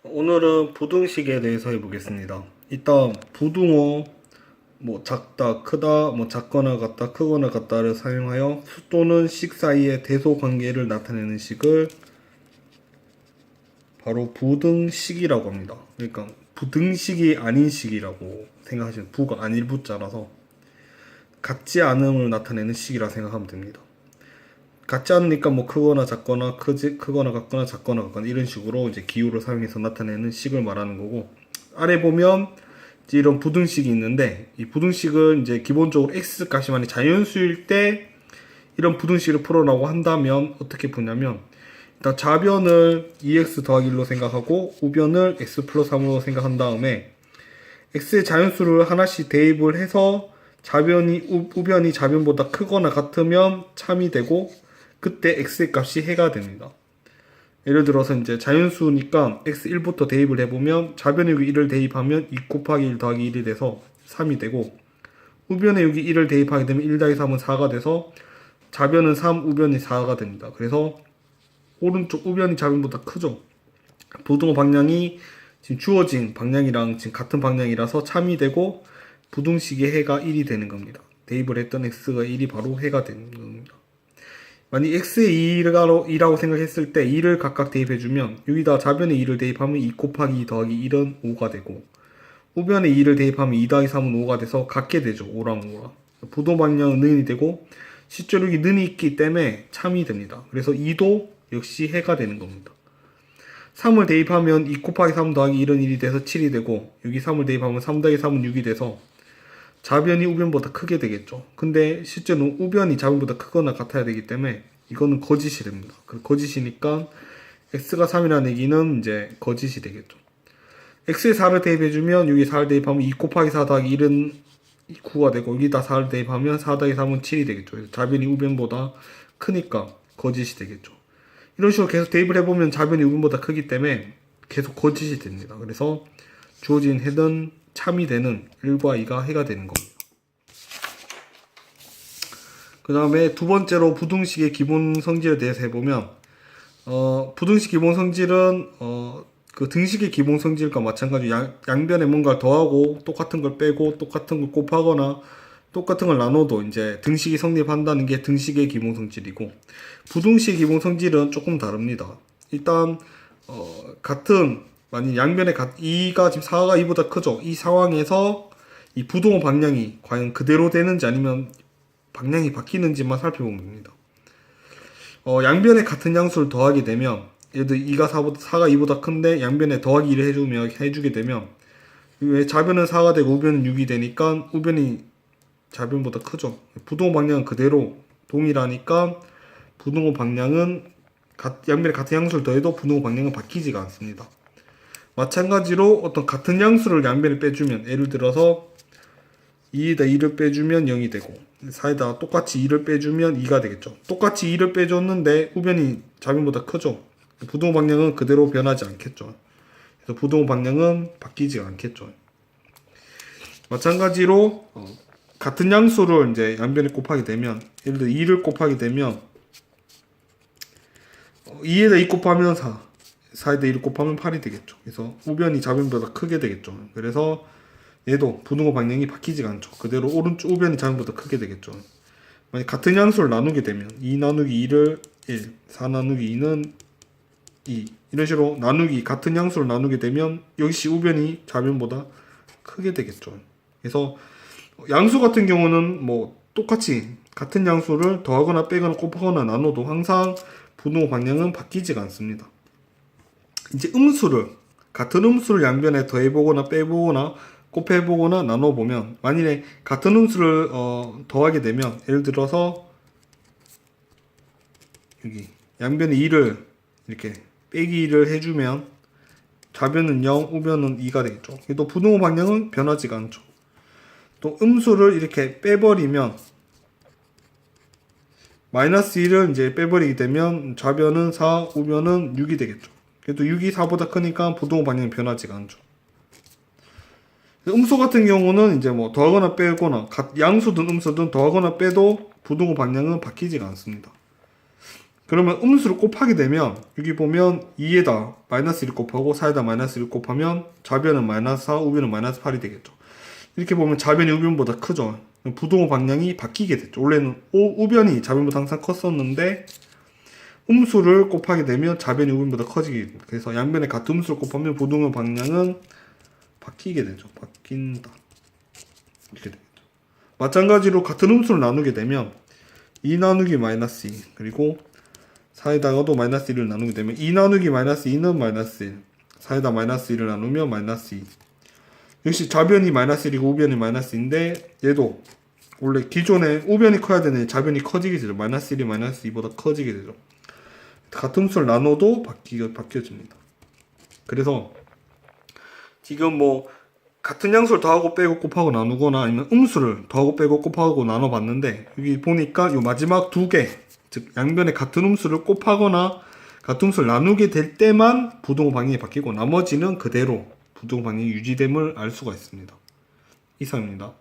오늘은 부등식에 대해서 해보겠습니다. 일단 부등호 작다, 크다, 작거나 같다, 크거나 같다를 사용하여 수 또는 식 사이의 대소 관계를 나타내는 식을 바로 부등식이라고 합니다. 그러니까 부등식이 아닌 식이라고 생각하시면 부가 아닐 부자라서 같지 않음을 나타내는 식이라 생각하면 됩니다. 같지 않으니까 크거나 작거나 크거나 같거나 작거나 같거나 이런 식으로 이제 기호를 사용해서 나타내는 식을 말하는 거고, 아래 보면 이제 이런 부등식이 있는데, 이 부등식은 이제 기본적으로 x 값이 자연수일 때 이런 부등식을 풀어라고 한다면 어떻게 푸냐면, 일단 좌변을 2x 더하기 1로 생각하고 우변을 x 플러스 3으로 생각한 다음에 x의 자연수를 하나씩 대입을 해서 우변이 좌변보다 크거나 같으면 참이 되고, 그때 x의 값이 해가 됩니다. 예를 들어서 이제 자연수니까 x1부터 대입을 해보면 좌변에 여기 1을 대입하면 2 곱하기 1 더하기 1이 돼서 3이 되고, 우변에 여기 1을 대입하게 되면 1 더하기 3은 4가 돼서 좌변은 3, 우변이 4가 됩니다. 그래서 오른쪽 우변이 좌변보다 크죠. 부등호 방향이 지금 주어진 방향이랑 지금 같은 방향이라서 참이 되고 부등식의 해가 1이 되는 겁니다. 대입을 했던 x가 1이 바로 해가 되는 겁니다. 만약 x의 2라고 생각했을 때 2를 각각 대입해주면 여기다 좌변에 2를 대입하면 2 곱하기 2 더하기 1은 5가 되고, 우변에 2를 대입하면 2 더하기 3은 5가 돼서 같게 되죠. 5랑 5랑. 부동 방향은 는이 되고 실제로 여기 는이 있기 때문에 참이 됩니다. 그래서 2도 역시 해가 되는 겁니다. 3을 대입하면 2 곱하기 3 더하기 1은 1이 돼서 7이 되고, 여기 3을 대입하면 3 더하기 3은 6이 돼서 좌변이 우변보다 크게 되겠죠. 근데 실제로 우변이 좌변보다 크거나 같아야 되기 때문에 이거는 거짓이 됩니다. 거짓이니까 x가 3이라는 얘기는 이제 거짓이 되겠죠. x에 4를 대입해주면 여기 4를 대입하면 2 곱하기 4 더하기 1은 9가 되고, 여기다 4를 대입하면 4 더하기 3은 7이 되겠죠. 그래서 좌변이 우변보다 크니까 거짓이 되겠죠. 이런 식으로 계속 대입을 해보면 좌변이 우변보다 크기 때문에 계속 거짓이 됩니다. 그래서 주어진 해는 참이 되는 1과 2가 해가 되는 겁니다. 그 다음에 두 번째로 부등식의 기본 성질에 대해서 해보면, 부등식 기본 성질은 그 등식의 기본 성질과 마찬가지로 양변에 뭔가 더하고 똑같은 걸 빼고 똑같은 걸 곱하거나 똑같은 걸 나눠도 이제 등식이 성립한다는 게 등식의 기본 성질이고, 부등식의 기본 성질은 조금 다릅니다. 일단 만약 양변에 2가 지금 4가 2보다 크죠. 이 상황에서 이 부등호 방향이 과연 그대로 되는지 아니면 방향이 바뀌는지만 살펴보면 됩니다. 양변에 같은 양수를 더하게 되면, 예를 들어 4가 2보다 큰데 양변에 더하기 1을 해주게 되면, 왜 좌변은 4가 되고 우변은 6이 되니까 우변이 좌변보다 크죠. 부등호 방향은 그대로 동일하니까 부등호 방향은 양변에 같은 양수를 더해도 부등호 방향은 바뀌지가 않습니다. 마찬가지로 어떤 같은 양수를 양변에 빼주면, 예를 들어서 2에다 2를 빼주면 0이 되고 4에다 똑같이 2를 빼주면 2가 되겠죠. 똑같이 2를 빼줬는데 우변이 좌변보다 크죠. 부등호 방향은 그대로 변하지 않겠죠. 그래서 부등호 방향은 바뀌지 않겠죠. 마찬가지로 같은 양수를 이제 양변에 곱하게 되면, 예를 들어 2를 곱하게 되면 2에다 2 곱하면 4에다 1을 곱하면 8이 되겠죠. 그래서 우변이 좌변보다 크게 되겠죠. 그래서 얘도 부등호 방향이 바뀌지가 않죠. 그대로 오른쪽 우변이 좌변보다 크게 되겠죠. 만약 같은 양수를 나누게 되면 2 나누기 2를 1, 4 나누기 2는 2, 이런 식으로 같은 양수를 나누게 되면 역시 우변이 좌변보다 크게 되겠죠. 그래서 양수 같은 경우는 똑같이 같은 양수를 더하거나 빼거나 곱하거나 나눠도 항상 부등호 방향은 바뀌지가 않습니다. 이제 같은 음수를 양변에 더해보거나 빼보거나 곱해보거나 나눠보면, 만일에 같은 음수를 더하게 되면, 예를 들어서 여기 양변에 2를 이렇게 빼기 2를 해주면 좌변은 0, 우변은 2가 되겠죠. 또 부등호 방향은 변하지가 않죠. 또 음수를 이렇게 빼버리면 마이너스 1을 이제 빼버리게 되면 좌변은 4, 우변은 6이 되겠죠. 그래도 6이 4보다 크니까 부등호 방향이 변하지가 않죠. 음수 같은 경우는 이제 더하거나 빼거나 양수든 음수든 더하거나 빼도 부등호 방향은 바뀌지가 않습니다. 그러면 음수를 곱하게 되면 여기 보면 2에다 마이너스 1 곱하고 4에다 마이너스 1 곱하면 좌변은 마이너스 4, 우변은 마이너스 8이 되겠죠. 이렇게 보면 좌변이 우변보다 크죠. 부동호 방향이 바뀌게 됐죠. 원래는 우변이 좌변보다 항상 컸었는데 음수를 곱하게 되면 좌변이 우변보다 커지게 됩니다. 그래서 양변에 같은 음수를 곱하면 부동호 방향은 바뀌게 되죠. 바뀐다. 이렇게 되겠죠. 마찬가지로 같은 음수를 나누게 되면 2 나누기 마이너스 2 그리고 4에다가도 마이너스 1을 나누게 되면 2 나누기 마이너스 2는 마이너스 1 4에다 마이너스 1을 나누면 마이너스 2 역시 좌변이 마이너스 1이고 우변이 마이너스 2인데 얘도 원래 기존에 우변이 커야 되는 좌변이 커지게 되죠. 마이너스 1이 마이너스 2보다 커지게 되죠. 같은 수를 나눠도 바뀌어집니다. 그래서 지금 뭐 같은 양수를 더하고 빼고 곱하고 나누거나 아니면 음수를 더하고 빼고 곱하고 나눠 봤는데 여기 보니까 이 마지막 두 개, 즉 양변에 같은 음수를 곱하거나 같은 음수를 나누게 될 때만 부동호 방향이 바뀌고 나머지는 그대로 부동호 방향이 유지됨을 알 수가 있습니다. 이상입니다.